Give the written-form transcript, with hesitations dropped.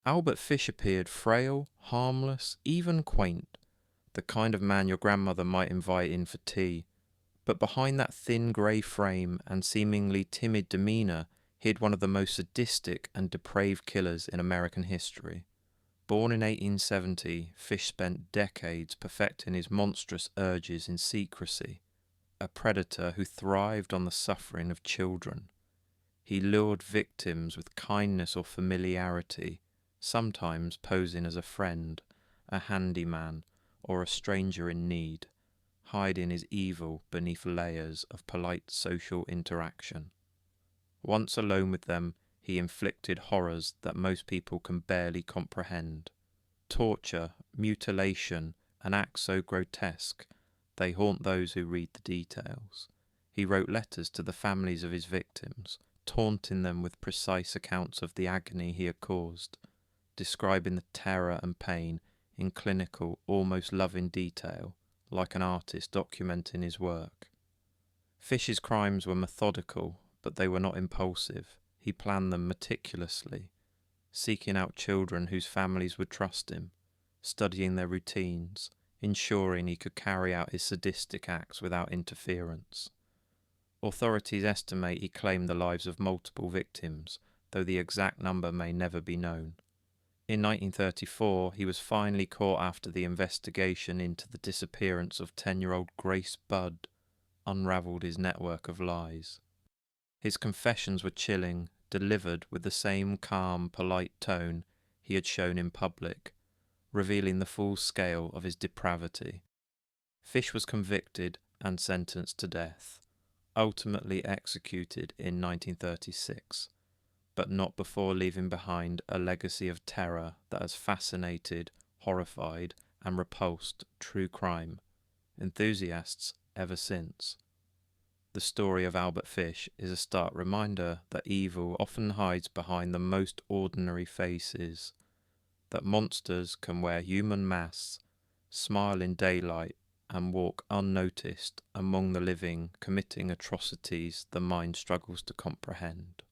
Albert Fish appeared frail, harmless, even quaint, the kind of man your grandmother might invite in for tea. But behind that thin grey frame and seemingly timid demeanour hid one of the most sadistic and depraved killers in American history. Born in 1870, Fish spent decades perfecting his monstrous urges in secrecy, a predator who thrived on the suffering of children. He lured victims with kindness or familiarity, sometimes posing as a friend, a handyman, or a stranger in need, hiding his evil beneath layers of polite social interaction. Once alone with them, he inflicted horrors that most people can barely comprehend. Torture, mutilation, and acts so grotesque, they haunt those who read the details. He wrote letters to the families of his victims, taunting them with precise accounts of the agony he had caused, describing the terror and pain in clinical, almost loving detail, like an artist documenting his work. Fish's crimes were methodical, but they were not impulsive. He planned them meticulously, seeking out children whose families would trust him, studying their routines, ensuring he could carry out his sadistic acts without interference. Authorities estimate he claimed the lives of multiple victims, though the exact number may never be known. In 1934, he was finally caught after the investigation into the disappearance of 10-year-old Grace Budd unravelled his network of lies. His confessions were chilling, delivered with the same calm, polite tone he had shown in public, revealing the full scale of his depravity. Fish was convicted and sentenced to death, ultimately executed in 1936, but not before leaving behind a legacy of terror that has fascinated, horrified, and repulsed true crime enthusiasts ever since. The story of Albert Fish is a stark reminder that evil often hides behind the most ordinary faces, that monsters can wear human masks, smile in daylight, and walk unnoticed among the living, committing atrocities the mind struggles to comprehend.